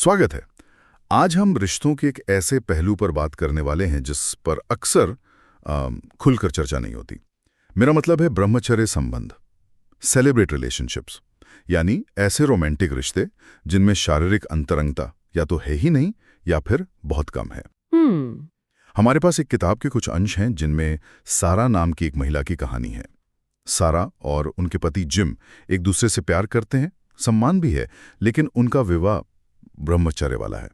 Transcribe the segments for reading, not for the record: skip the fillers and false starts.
स्वागत है। आज हम रिश्तों के एक ऐसे पहलू पर बात करने वाले हैं जिस पर अक्सर खुलकर चर्चा नहीं होती। मेरा मतलब है ब्रह्मचर्य संबंध, सेलिब्रेट रिलेशनशिप्स, यानी ऐसे रोमांटिक रिश्ते जिनमें शारीरिक अंतरंगता या तो है ही नहीं या फिर बहुत कम है। हमारे पास एक किताब के कुछ अंश हैं जिनमें सारा नाम की एक महिला की कहानी है। सारा और उनके पति जिम एक दूसरे से प्यार करते हैं, सम्मान भी है, लेकिन उनका विवाह ब्रह्मचर्य वाला है।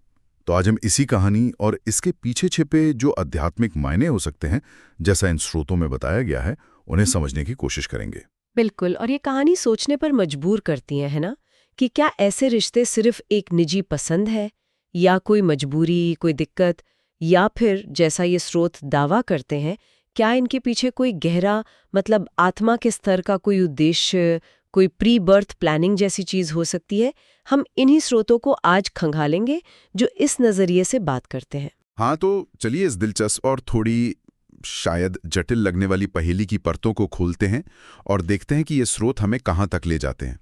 तो आज हम इसी कहानी और इसके पीछे छिपे जो आध्यात्मिक मायने हो सकते हैं, जैसा इन स्रोतों में बताया गया है, उन्हें समझने की कोशिश करेंगे। बिल्कुल। और ये कहानी सोचने पर मजबूर करती है ना, कि क्या ऐसे रिश्ते सिर्फ एक निजी पसंद है, या कोई मजबूरी, कोई दिक्कत, या फिर जैसा ये स्रोत दावा करते हैं, क्या इनके पीछे कोई गहरा मतलब आत्मा के स्तर का कोई उद्देश्य, कोई प्री बर्थ प्लानिंग जैसी चीज हो सकती है। हम इन्हीं स्रोतों को आज खंगालेंगे जो इस नजरिए से बात करते हैं। हाँ, तो चलिए इस दिलचस्प और थोड़ी शायद जटिल लगने वाली पहेली की परतों को खोलते हैं और देखते हैं कि ये स्रोत हमें कहाँ तक ले जाते हैं।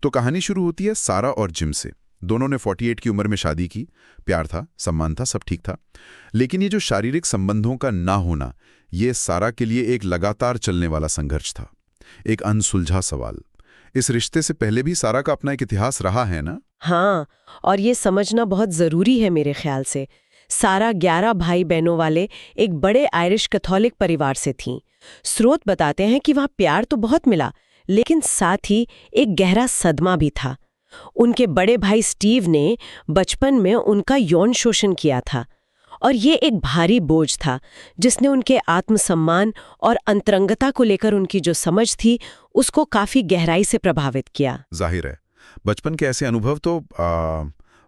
तो कहानी शुरू होती है सारा और जिम से। दोनों ने 48 की उम्र में शादी की, प्यार था, सम्मान था, सब ठीक था। लेकिन ये जो शारीरिक संबंधों का ना होना, ये सारा के लिए एक लगातार चलने वाला संघर्ष था, एक अनसुलझा सवाल। इस रिश्ते से पहले भी सारा का अपना एक इतिहास रहा है ना? हाँ, और ये समझना बहुत जरूरी है मेरे ख्याल से। सारा 11 भाई बहनों वाले एक बड़े आयरिश कैथोलिक परिवार से थीं। स्रोत बताते हैं कि वहाँ प्यार तो बहुत मिला, लेकिन साथ ही एक गहरा सदमा भी था। उनके बड़े भाई स्टीव ने बचपन में उनका यौन शोषण किया था, और ये एक भारी बोझ था जिसने उनके आत्मसम्मान और अंतरंगता को लेकर उनकी जो समझ थी उसको काफी गहराई से प्रभावित किया। जाहिर है, बचपन के ऐसे अनुभव तो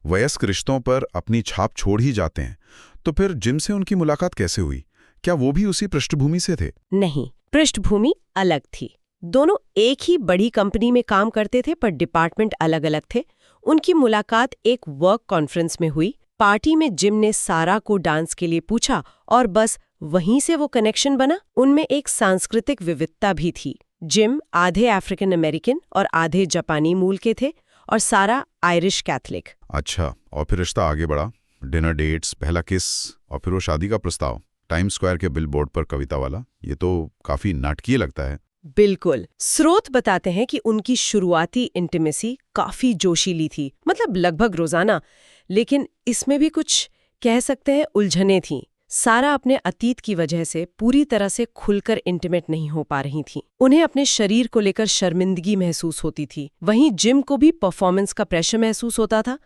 वयस्क रिश्तों पर अपनी छाप छोड़ ही जाते हैं। तो फिर जिम से उनकी मुलाकात कैसे हुई? क्या वो भी उसी पृष्ठभूमि से थे? नहीं, पृष्ठभूमि अलग थी। दोनों एक ही बड़ी कंपनी में काम करते थे, पर डिपार्टमेंट अलग अलग थे। उनकी मुलाकात एक वर्क कॉन्फ्रेंस में हुई। पार्टी में जिम ने सारा को डांस के लिए पूछा और बस वहीं से वो कनेक्शन बना। उनमें एक सांस्कृतिक विविधता भी थी। जिम आधे अफ्रीकन अमेरिकन और आधे जापानी मूल के थे, और सारा आयरिश कैथलिक। अच्छा, और फिर रिश्ता आगे बढ़ा। डिनर डेट्स, पहला किस, और फिर वो शादी का प्रस्ताव। टाइम स्क्वायर के बिलबोर्ड पर कविता वाला। ये तो काफी नाटकीय लगता है। बिल्कुल। स्रोत बताते हैं कि उनकी शुरुआती इंटीमेसी काफी जोशीली थी, मतलब लगभग रोजाना। लेकिन इसमें भी कुछ कह सकते हैं उलझने थीं। सारा अपने अतीत की वजह से पूरी तरह से खुलकर इंटीमेट नहीं हो पा रही थी। उन्हें अपने शरीर को लेकर शर्मिंदगी महसूस होती थी। वहीं जिम को भी परफॉर्मेंस का प्रेशर महसूस होता था,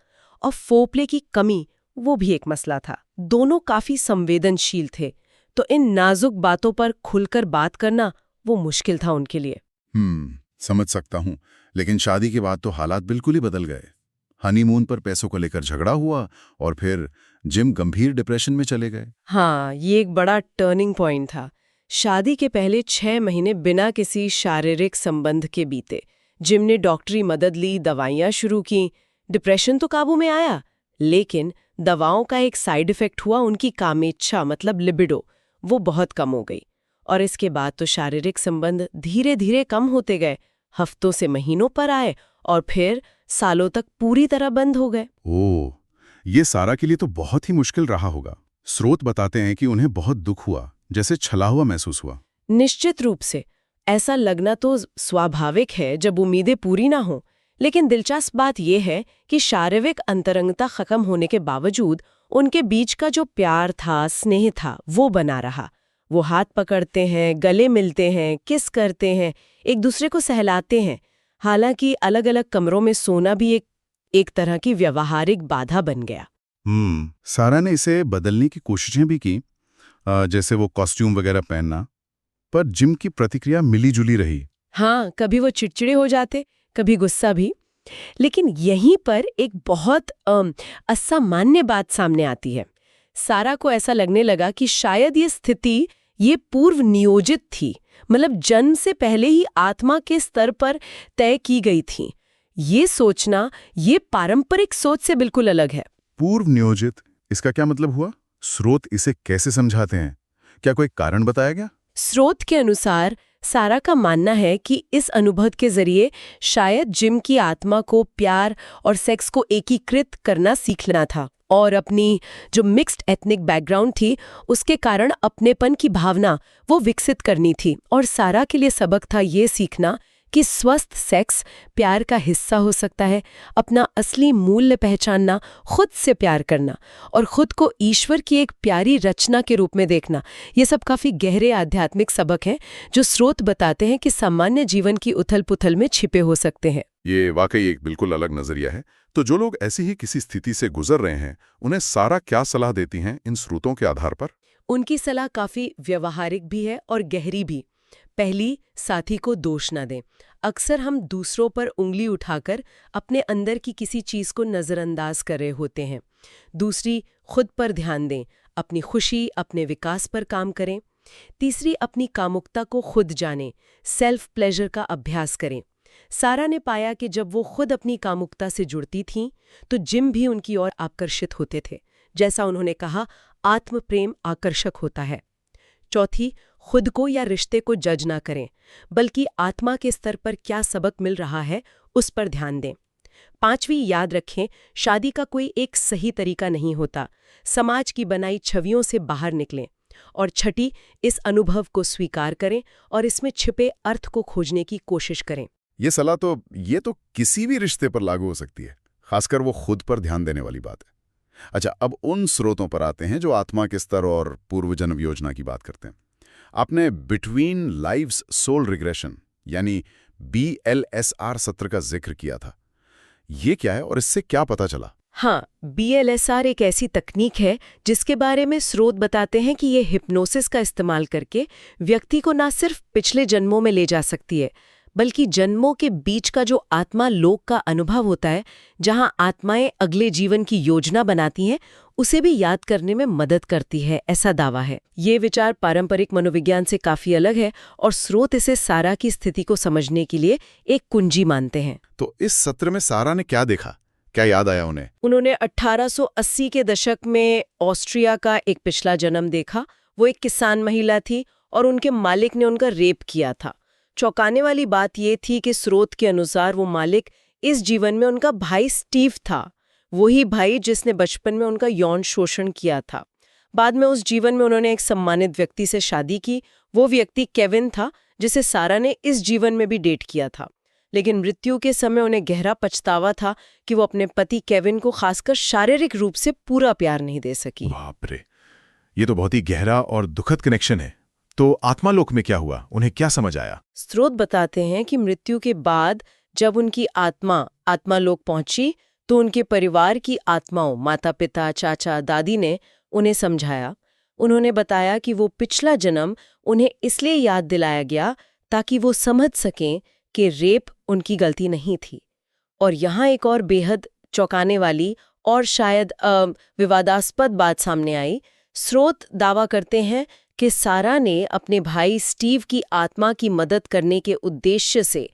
और फोरप्ले की कमी वो भी एक मसला था। दोनों काफी संवेदनशील थे, तो इन नाजुक बातों पर खुलकर बात करना वो मुश्किल था उनके लिए। समझ सकता हूँ। लेकिन शादी के बाद तो हालात बिल्कुल ही बदल गए। हनीमून पर पैसों को लेकर झगड़ा हुआ और फिर जिम गंभीर डिप्रेशन में चले गए। हाँ, ये एक बड़ा टर्निंग पॉइंट था। शादी के पहले 6 महीने बिना किसी शारीरिक संबंध के बीते। जिम ने डॉक्टरी मदद ली, दवाइयाँ शुरू की। डिप्रेशन तो काबू में आया, लेकिन दवाओं का एक साइड इफेक्ट हुआ, उनकी कामेच्छा मतलब लिबिडो, वो बहुत कम हो गई। और इसके बाद तो शारीरिक संबंध धीरे धीरे कम होते गए, हफ्तों से महीनों पर आए, और फिर सालों तक पूरी तरह बंद हो गए। ओह, ये सारा के लिए तो बहुत ही मुश्किल रहा होगा। स्रोत बताते हैं कि उन्हें बहुत दुख हुआ, जैसे छला हुआ महसूस हुआ। निश्चित रूप से ऐसा लगना तो स्वाभाविक है जब उम्मीदें पूरी ना हो। लेकिन दिलचस्प बात यह है कि शारीरिक अंतरंगता खत्म होने के बावजूद उनके बीच का जो प्यार था, स्नेह था, वो बना रहा। वो हाथ पकड़ते हैं, गले मिलते हैं, किस करते हैं, एक दूसरे को सहलाते हैं। हालांकि अलग अलग कमरों में सोना भी एक तरह की व्यवहारिक बाधा बन गया। सारा ने इसे बदलने की कोशिशें भी की, जैसे वो कॉस्ट्यूम वगैरह पहनना, पर जिम की प्रतिक्रिया मिली-जुली रही। हाँ, कभी वो चिड़चिड़े हो जाते, कभी गुस्सा भी। लेकिन यहीं पर एक बहुत असामान्य बात सामने आती है। सारा को ऐसा लगने लगा कि शायद ये स्थिति ये पूर्व नियोजित थी, मतलब जन्म से पहले ही आत्मा के स्तर पर तय की गई थी। ये सोचना ये पारंपरिक सोच से बिल्कुल अलग है। पूर्व नियोजित, इसका क्या मतलब हुआ? स्रोत इसे कैसे समझाते हैं? क्या कोई कारण बताया गया? स्रोत के अनुसार सारा का मानना है कि इस अनुभव के जरिए शायद जिम की आत्मा को प्यार और सेक्स को एकीकृत करना सीखना था और अपनी जो मिक्स्ड एथनिक बैकग्राउंड थी उसके कारण अपनेपन की भावना वो विकसित करनी थी। और सारा के लिए सबक था ये सीखना कि स्वस्थ सेक्स प्यार का हिस्सा हो सकता है, अपना असली मूल्य पहचानना, खुद से प्यार करना और खुद को ईश्वर की एक प्यारी रचना के रूप में देखना। ये सब काफी गहरे आध्यात्मिक सबक हैं जो स्रोत बताते हैं कि सामान्य जीवन की उथल-पुथल में छिपे हो सकते हैं। ये वाकई एक बिल्कुल अलग नजरिया है। तो जो लोग ऐसी ही किसी स्थिति से गुजर रहे हैं, उन्हें सारा क्या सलाह देती हैं इन स्रोतों के आधार पर? उनकी सलाह काफी व्यवहारिक भी है और गहरी भी। पहली, साथी को दोष न दें। अक्सर हम दूसरों पर उंगली उठाकर अपने अंदर की किसी चीज को नजरअंदाज कर रहे होते हैं। दूसरी, खुद पर ध्यान दें, अपनी खुशी, अपने विकास पर काम करें। तीसरी, अपनी कामुकता को खुद जानें, सेल्फ प्लेजर का अभ्यास करें। सारा ने पाया कि जब वो खुद अपनी कामुकता से जुड़ती थीं, तो जिम भी उनकी ओर आकर्षित होते थे। जैसा उन्होंने कहा, आत्म प्रेम आकर्षक होता है। चौथी, खुद को या रिश्ते को जज ना करें, बल्कि आत्मा के स्तर पर क्या सबक मिल रहा है उस पर ध्यान दें। पांचवी, याद रखें, शादी का कोई एक सही तरीका नहीं होता। समाज की बनाई छवियों से बाहर निकलें। और छठी, इस अनुभव को स्वीकार करें और इसमें छिपे अर्थ को खोजने की कोशिश करें। ये सलाह तो किसी भी रिश्ते पर लागू हो सकती है, खासकर वो खुद पर ध्यान देने वाली बात है। अच्छा, अब उन स्रोतों पर आते हैं जो आत्मा के स्तर और पूर्व जन्म योजना की बात करते हैं। आपने बिटवीन लाइव्स सोल रिग्रेशन यानी BLSR सत्र का जिक्र किया था। ये क्या है और इससे क्या पता चला? हाँ, BLSR एक ऐसी तकनीक है जिसके बारे में स्रोत बताते हैं कि ये हिप्नोसिस का इस्तेमाल करके व्यक्ति को न सिर्फ पिछले जन्मों में ले जा सकती है, बल्कि जन्मों के बीच का जो आत्मा लोक का अनुभव होता है, जहां आत्माएं अगले जीवन की योजना बनाती हैं, उसे भी याद करने में मदद करती है, ऐसा दावा है। ये विचार पारंपरिक मनोविज्ञान से काफी अलग है और स्रोत इसे सारा की स्थिति को समझने के लिए एक कुंजी मानते हैं। तो इस सत्र में सारा ने क्या देखा? क्या याद आया उन्हें? उन्होंने 1880 के दशक में ऑस्ट्रिया का एक पिछला जन्म देखा। वो एक किसान महिला थी और उनके मालिक ने उनका रेप किया था। चौंकाने वाली बात ये थी कि स्रोत के अनुसार वो मालिक इस जीवन में उनका भाई स्टीव था, वही भाई जिसने बचपन में उनका यौन शोषण किया था। बाद में उस जीवन में उन्होंने एक सम्मानित व्यक्ति से शादी की। वो व्यक्ति केविन था, जिसे सारा ने इस जीवन में भी डेट किया था। लेकिन मृत्यु के समय उन्हें गहरा पछतावा था कि वो अपने पति केविन को खासकर शारीरिक रूप से पूरा प्यार नहीं दे सकी। बाप रे, ये तो बहुत ही गहरा और दुखद कनेक्शन है। तो आत्मालोक में क्या हुआ? उन्हें क्या समझ आया? स्रोत बताते हैं कि मृत्यु के बाद जब उनकी आत्मा आत्मालोक पहुंची, तो उनके परिवार की आत्माओं, माता पिता, चाचा, दादी ने उन्हें समझाया। उन्होंने बताया कि वो पिछला जन्म उन्हें इसलिए याद दिलाया गया ताकि वो समझ सकें कि रेप उनकी गलती नहीं थी। और यहाँ एक और बेहद चौंकाने वाली और शायद विवादास्पद बात सामने आई। स्रोत दावा करते हैं कि सारा ने अपने भाई स्टीव की आत्मा की मदद करने के उद्देश्य से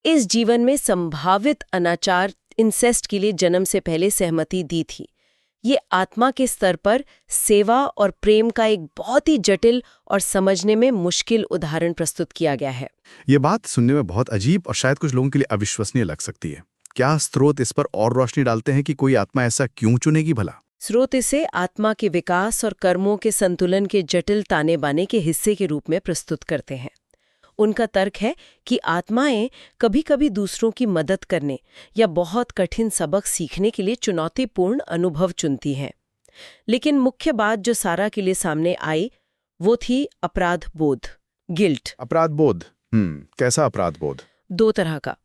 इस जीवन में संभावित अनाचार, इंसेस्ट के लिए जन्म से पहले सहमति दी थी। ये आत्मा के स्तर पर सेवा और प्रेम का एक बहुत ही जटिल और समझने में मुश्किल उदाहरण प्रस्तुत किया गया है। ये बात सुनने में बहुत अजीब और शायद कुछ लोगों के लिए अविश्वसनीय लग सकती है। क्या स्रोत इस पर और रोशनी डालते हैं कि कोई आत्मा ऐसा क्यों चुनेगी भला? स्रोत इसे आत्मा के विकास और कर्मों के संतुलन के जटिल ताने बाने के हिस्से के रूप में प्रस्तुत करते हैं। उनका तर्क है कि आत्माएं कभी-कभी दूसरों की मदद करने या बहुत कठिन सबक सीखने के लिए चुनौतीपूर्ण अनुभव चुनती हैं। लेकिन मुख्य बात जो सारा के लिए सामने आई, वो थी अपराध बोध, गिल्ट। अपराध बोध? कैसा अपराध बोध? दो तरह का।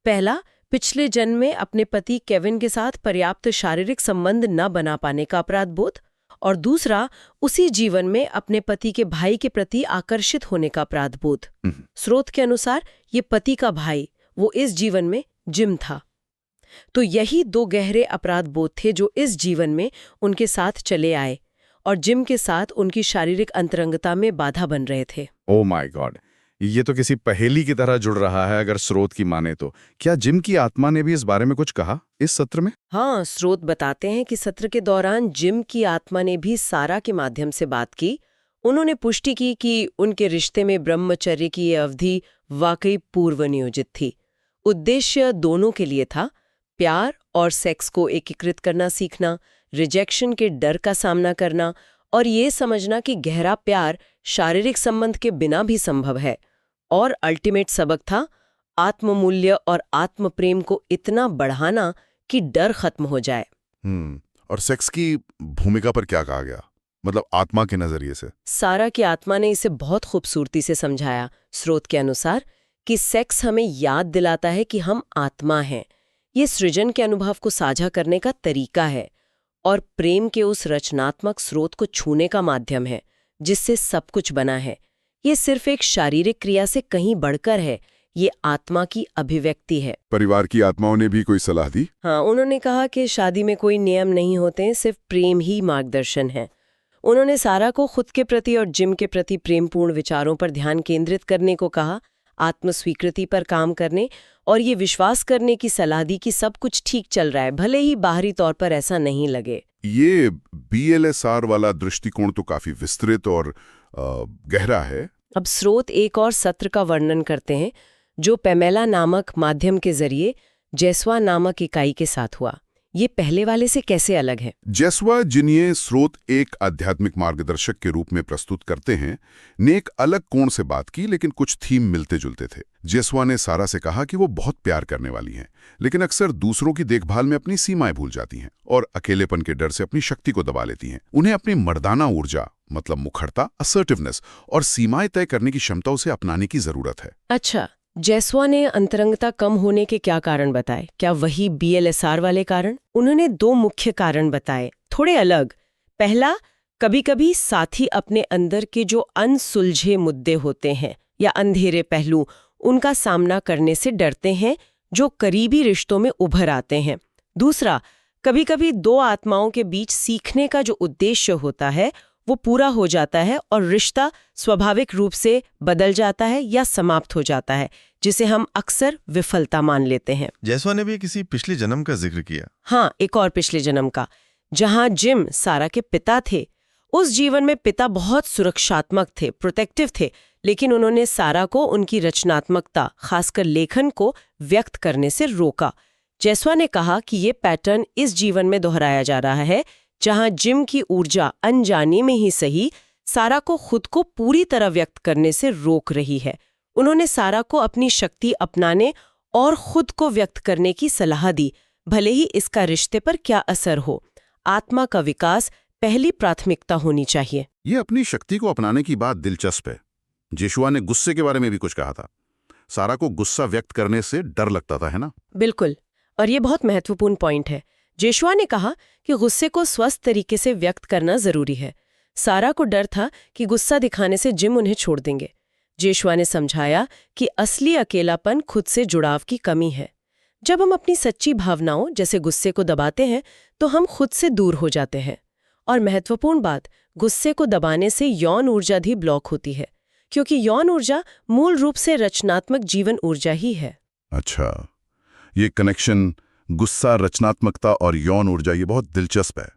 पहला, पिछले जन्म में अपने पति केविन के साथ पर्याप्त शारीरिक संबंध न बना पाने का अपराध बोध, और दूसरा, उसी जीवन में अपने पति के भाई के प्रति आकर्षित होने का अपराध बोध। स्रोत के अनुसार ये पति का भाई, वो इस जीवन में जिम था। तो यही दो गहरे अपराध बोध थे जो इस जीवन में उनके साथ चले आए और जिम के साथ उनकी शारीरिक अंतरंगता में बाधा बन रहे थे। ओह माय गॉड, ये तो किसी पहेली की तरह जुड़ रहा है अगर स्रोत की माने तो। क्या जिम की आत्मा ने भी इस बारे में कुछ कहा इस सत्र में? हाँ, स्रोत बताते हैं कि सत्र के दौरान जिम की आत्मा ने भी सारा के माध्यम से बात की। उन्होंने पुष्टि की कि उनके रिश्ते में ब्रह्मचर्य की ये अवधि वाकई पूर्व नियोजित थी। उद्देश्य दोनों के लिए था, प्यार और सेक्स को एकीकृत करना सीखना, रिजेक्शन के डर का सामना करना और ये समझना कि गहरा प्यार शारीरिक संबंध के बिना भी संभव है। और अल्टीमेट सबक था आत्ममूल्य और आत्म प्रेम को इतना बढ़ाना कि डर खत्म हो जाए। और सेक्स की भूमिका पर क्या कहा गया, मतलब आत्मा के नजरिए से? सारा की आत्मा ने इसे बहुत खूबसूरती से समझाया। स्रोत के अनुसार कि सेक्स हमें याद दिलाता है कि हम आत्मा हैं। ये सृजन के अनुभव को साझा करने का तरीका है और प्रेम के उस रचनात्मक स्रोत को छूने का माध्यम है जिससे सब कुछ बना है। ये सिर्फ एक शारीरिक क्रिया से कहीं बढ़कर है, ये आत्मा की अभिव्यक्ति है। परिवार की आत्माओं ने भी कोई सलाह दी? हाँ, उन्होंने कहा कि शादी में कोई नियम नहीं होते, सिर्फ प्रेम ही मार्गदर्शन है। उन्होंने सारा को खुद के प्रति और जिम के प्रति प्रेमपूर्ण विचारों पर ध्यान केंद्रित करने को कहा, आत्मस्वीकृति पर काम करने और ये विश्वास करने की सलाह दी कि सब कुछ ठीक चल रहा है, भले ही बाहरी तौर पर ऐसा नहीं लगे। ये BLSR वाला दृष्टिकोण तो काफी विस्तृत और गहरा है। अब स्रोत एक और सत्र का वर्णन करते हैं जो पेमेला नामक माध्यम के जरिए जेसवा नामक इकाई के साथ हुआ। ये पहले वाले से कैसे अलग है? जेसवा, जिन्हें स्रोत एक आध्यात्मिक मार्गदर्शक के रूप में प्रस्तुत करते हैं, ने एक अलग कोण से बात की, लेकिन कुछ थीम मिलते जुलते थे। जेसवा ने सारा से कहा कि वो बहुत प्यार करने वाली हैं, लेकिन अक्सर दूसरों की देखभाल में अपनी सीमाएं भूल जाती हैं और अकेलेपन के डर से अपनी शक्ति को दबा लेती हैं। उन्हें अपनी मर्दाना ऊर्जा, मतलब मुखरता, असर्टिवनेस और सीमाएं तय करने की क्षमता उसे अपनाने की जरूरत है। अच्छा, जेसवा ने अंतरंगता कम होने के क्या कारण बताए? क्या वही BLSR वाले कारण? उन्होंने 2 मुख्य कारण बताए, थोड़े अलग। पहला, कभी-कभी साथी अपने अंदर के जो अनसुलझे मुद्दे होते हैं या अंधेरे पहलू, उनका सामना करने से डरते हैं, जो करीबी रिश्तों में उभर आते हैं। दूसरा, कभी-कभी 2 आत्माओं के बीच सीखने का जो उद्देश्य होता है वो पूरा हो जाता है और रिश्ता स्वाभाविक रूप से बदल जाता है या समाप्त हो जाता है, जिसे हम अक्सर विफलता मान लेते हैं। जेसवा ने भी किसी पिछले जन्म का जिक्र किया। हाँ, एक और पिछले जन्म का, जहां जिम सारा के पिता थे। उस जीवन में पिता बहुत सुरक्षात्मक थे, प्रोटेक्टिव थे, लेकिन उन्होंने सारा को उनकी रचनात्मकता, खासकर लेखन को व्यक्त करने से रोका। जेसवा ने कहा कि ये पैटर्न इस जीवन में दोहराया जा रहा है, जहां जिम की ऊर्जा अनजाने में ही सही सारा को खुद को पूरी तरह व्यक्त करने से रोक रही है। उन्होंने सारा को अपनी शक्ति अपनाने और खुद को व्यक्त करने की सलाह दी, भले ही इसका रिश्ते पर क्या असर हो। आत्मा का विकास पहली प्राथमिकता होनी चाहिए। ये अपनी शक्ति को अपनाने की बात दिलचस्प है। जेशुआ ने गुस्से के बारे में भी कुछ कहा था। सारा को गुस्सा व्यक्त करने से डर लगता था, है ना? बिल्कुल, और ये बहुत महत्वपूर्ण पॉइंट है। जेशुआ ने कहा कि गुस्से को स्वस्थ तरीके से व्यक्त करना जरूरी है। सारा को डर था कि गुस्सा दिखाने से जिम उन्हें छोड़ देंगे। जेशुआ ने समझाया कि असली अकेलापन खुद से जुड़ाव की कमी है। जब हम अपनी सच्ची भावनाओं जैसे गुस्से को दबाते हैं तो हम खुद से दूर हो जाते हैं। और महत्वपूर्ण बात, गुस्से को दबाने से यौन ऊर्जा भी ब्लॉक होती है, क्योंकि यौन ऊर्जा मूल रूप से रचनात्मक जीवन ऊर्जा ही है। अच्छा, ये कनेक्शन गुस्सा, रचनात्मकता और यौन ऊर्जा, ये बहुत दिलचस्प है।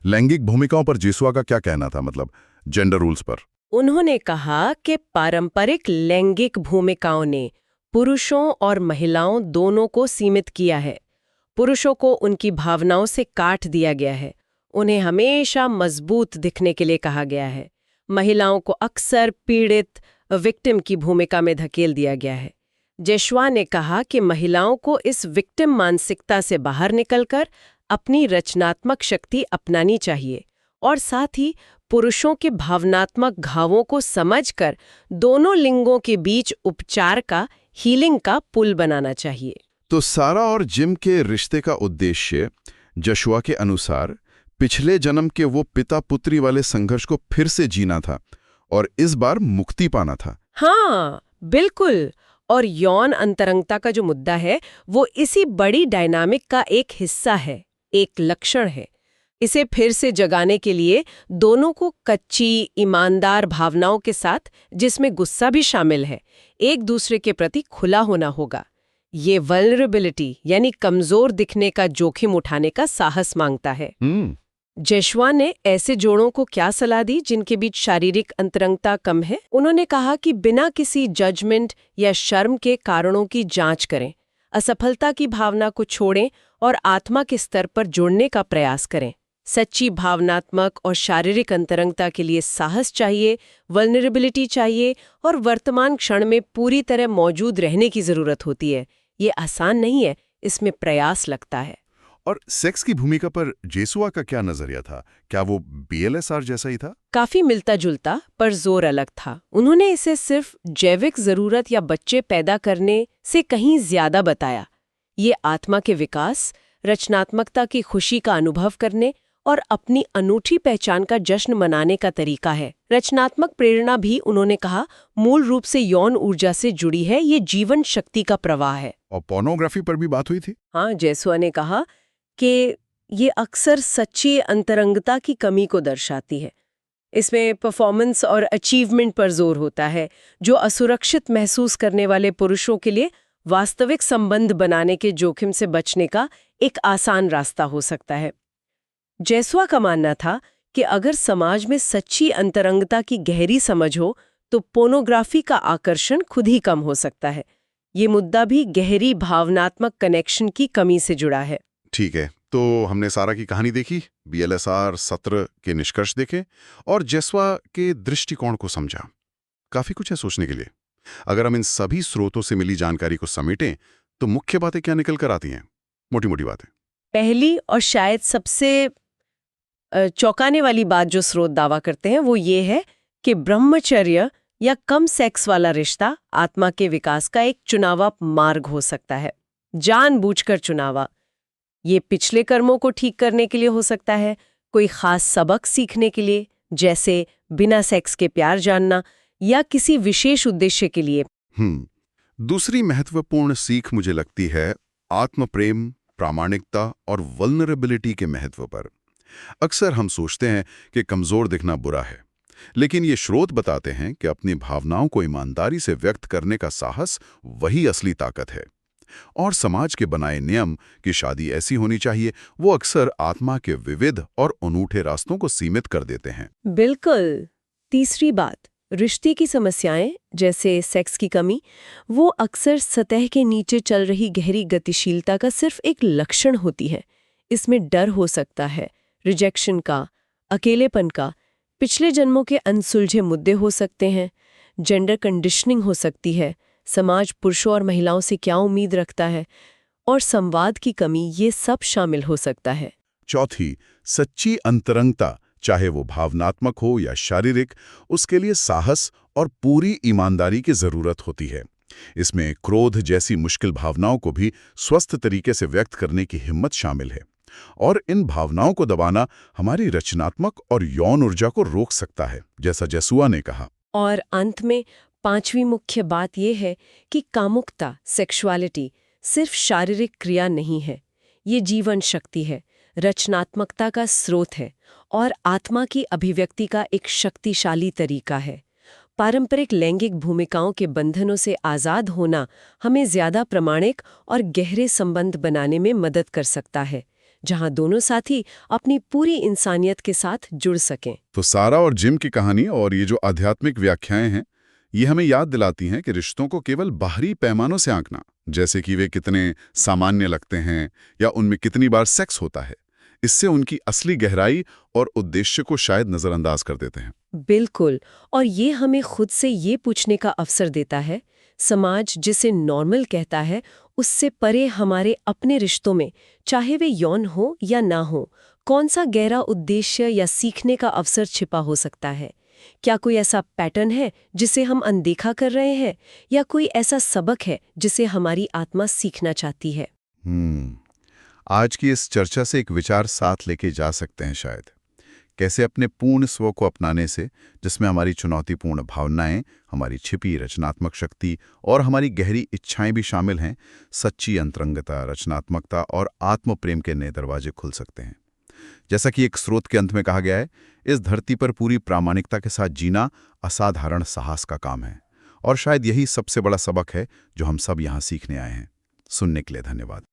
लैंगिक भूमिकाओं पर जेसुआ का क्या कहना था, मतलब जेंडर रूल्स पर? उन्होंने कहा कि पारंपरिक लैंगिक भूमिकाओं ने पुरुषों और महिलाओं दोनों को सीमित किया है। पुरुषों को उनकी भावनाओं से काट दिया गया है, उन्हें हमेशा मजबूत दिखने के लिए कहा गया है। महिलाओं को अक्सर पीड़ित, विक्टिम की भूमिका में धकेल दिया गया है। जेशुआ ने कहा कि महिलाओं को इस विक्टिम मानसिकता से बाहर निकलकर अपनी रचनात्मक शक्ति अपनानी चाहिए और साथ ही पुरुषों के भावनात्मक घावों को समझकर दोनों लिंगों के बीच उपचार का, हीलिंग का पुल बनाना चाहिए। तो सारा और जिम के रिश्ते का उद्देश्य जेशुआ के अनुसार पिछले जन्म के वो पिता पुत्री वाले संघर्ष को फिर से जीना था और इस बार मुक्ति पाना था। हाँ, बिल्कुल। और यौन अंतरंगता का जो मुद्दा है वो इसी बड़ी डायनामिक का एक हिस्सा है, एक लक्षण है। इसे फिर से जगाने के लिए दोनों को कच्ची, ईमानदार भावनाओं के साथ, जिसमें गुस्सा भी शामिल है, एक दूसरे के प्रति खुला होना होगा। ये वल्नरेबिलिटी यानी कमजोर दिखने का जोखिम उठाने का साहस मांगता है। जेशवा ने ऐसे जोड़ों को क्या सलाह दी जिनके बीच शारीरिक अंतरंगता कम है? उन्होंने कहा कि बिना किसी जजमेंट या शर्म के कारणों की जांच करें, असफलता की भावना को छोड़ें और आत्मा के स्तर पर जुड़ने का प्रयास करें। सच्ची भावनात्मक और शारीरिक अंतरंगता के लिए साहस चाहिए, वल्नरेबिलिटी चाहिए और वर्तमान क्षण में पूरी तरह मौजूद रहने की जरूरत होती है। ये आसान नहीं है, इसमें प्रयास लगता है। और सेक्स की भूमिका पर जेसुआ का क्या नजरिया था? क्या वो बीएलएसआर जैसा ही था? काफी मिलता जुलता, पर जोर अलग था। उन्होंने इसे सिर्फ जैविक जरूरत या बच्चे पैदा करने से कहीं ज्यादा बताया। ये आत्मा के विकास, रचनात्मकता की खुशी का अनुभव करने और अपनी अनूठी पहचान का जश्न मनाने का तरीका है। रचनात्मक प्रेरणा भी, उन्होंने कहा, मूल रूप से यौन ऊर्जा से जुड़ी है। ये जीवन शक्ति का प्रवाह है। और पोर्नोग्राफी पर भी बात हुई थी? हाँ, जेसुआ ने कहा कि ये अक्सर सच्ची अंतरंगता की कमी को दर्शाती है। इसमें परफॉर्मेंस और अचीवमेंट पर जोर होता है, जो असुरक्षित महसूस करने वाले पुरुषों के लिए वास्तविक संबंध बनाने के जोखिम से बचने का एक आसान रास्ता हो सकता है। जेसुआ का मानना था कि अगर समाज में सच्ची अंतरंगता की गहरी समझ हो तो पोर्नोग्राफी का आकर्षण खुद ही कम हो सकता है। ये मुद्दा भी गहरी भावनात्मक कनेक्शन की कमी से जुड़ा है। ठीक है, तो हमने सारा की कहानी देखी, बीएलएसआर सत्र के निष्कर्ष देखे और जेसुआ के दृष्टिकोण को समझा। काफी कुछ है सोचने के लिए। अगर हम इन सभी स्रोतों से मिली जानकारी को समेटें तो मुख्य बातें क्या निकल कर आती हैं? मोटी मोटी बातें। पहली और शायद सबसे चौंकाने वाली बात जो स्रोत दावा करते हैं वो ये है कि ब्रह्मचर्य या कम सेक्स वाला रिश्ता आत्मा के विकास का एक चुनावा मार्ग हो सकता है। जानबूझकर चुनावा। ये पिछले कर्मों को ठीक करने के लिए हो सकता है, कोई खास सबक सीखने के लिए, जैसे बिना सेक्स के प्यार जानना, या किसी विशेष उद्देश्य के लिए। दूसरी महत्वपूर्ण सीख मुझे लगती है आत्म प्रेम, प्रामाणिकता और वल्नरेबिलिटी के महत्व पर। अक्सर हम सोचते हैं कि कमजोर दिखना बुरा है, लेकिन ये स्रोत बताते हैं कि अपनी भावनाओं को ईमानदारी से व्यक्त करने का साहस वही असली ताकत है। और समाज के बनाए नियम कि शादी ऐसी होनी चाहिए, वो अक्सर आत्मा के विविध और अनूठे रास्तों को सीमित कर देते हैं। बिल्कुल। तीसरी बात, रिश्ते की समस्याएं जैसे सेक्स की कमी, वो अक्सर सतह के नीचे चल रही गहरी गतिशीलता का सिर्फ एक लक्षण होती है। इसमें डर हो सकता है, रिजेक्शन का, अकेलेपन का, पिछले जन्मों के अनसुलझे मुद्दे हो सकते हैं, जेंडर कंडीशनिंग हो सकती है, समाज पुरुषों और महिलाओं से क्या उम्मीद रखता है, और संवाद की कमी, ये सब शामिल हो सकता है। चौथी, सच्ची अंतरंगता, चाहे वो भावनात्मक हो या शारीरिक, उसके लिए साहस और पूरी ईमानदारी की जरूरत होती है। इसमें क्रोध जैसी मुश्किल भावनाओं को भी स्वस्थ तरीके से व्यक्त करने की हिम्मत शामिल है, और इन भावनाओं को दबाना हमारी रचनात्मक और यौन ऊर्जा को रोक सकता है, जैसा जेसुआ ने कहा। और अंत में पांचवी मुख्य बात यह है कि कामुकता, सेक्सुअलिटी सिर्फ शारीरिक क्रिया नहीं है, ये जीवन शक्ति है, रचनात्मकता का स्रोत है और आत्मा की अभिव्यक्ति का एक शक्तिशाली तरीका है। पारंपरिक लैंगिक भूमिकाओं के बंधनों से आज़ाद होना हमें ज्यादा प्रामाणिक और गहरे संबंध बनाने में मदद कर सकता है, जहां दोनों साथी अपनी पूरी इंसानियत के साथ जुड़ सकें। तो सारा और जिम की कहानी और ये जो आध्यात्मिक व्याख्याएं हैं, ये हमें याद दिलाती हैं कि रिश्तों को केवल बाहरी पैमानों से आंकना, जैसे कि वे कितने सामान्य लगते हैं या उनमें कितनी बार सेक्स होता है, इससे उनकी असली गहराई और उद्देश्य को शायद नजरअंदाज कर देते हैं। बिल्कुल। और ये हमें खुद से ये पूछने का अवसर देता है, समाज जिसे नॉर्मल कहता है, उससे परे हमारे अपने रिश्तों में, चाहे वे यौन हो या ना हो, कौन सा गहरा उद्देश्य या सीखने का अवसर छिपा हो सकता है? क्या कोई ऐसा पैटर्न है जिसे हम अनदेखा कर रहे हैं, या कोई ऐसा सबक है जिसे हमारी आत्मा सीखना चाहती है? आज की इस चर्चा से एक विचार साथ लेके जा सकते हैं शायद। कैसे अपने पूर्ण स्व को अपनाने से, जिसमें हमारी चुनौतीपूर्ण भावनाएं, हमारी छिपी रचनात्मक शक्ति और हमारी गहरी इच्छाएं भी शामिल हैं, सच्ची अंतरंगता, रचनात्मकता और आत्म प्रेम के नए दरवाजे खुल सकते हैं। जैसा कि एक स्रोत के अंत में कहा गया है, इस धरती पर पूरी प्रामाणिकता के साथ जीना असाधारण साहस का काम है, और शायद यही सबसे बड़ा सबक है जो हम सब यहाँ सीखने आए हैं। सुनने के लिए धन्यवाद।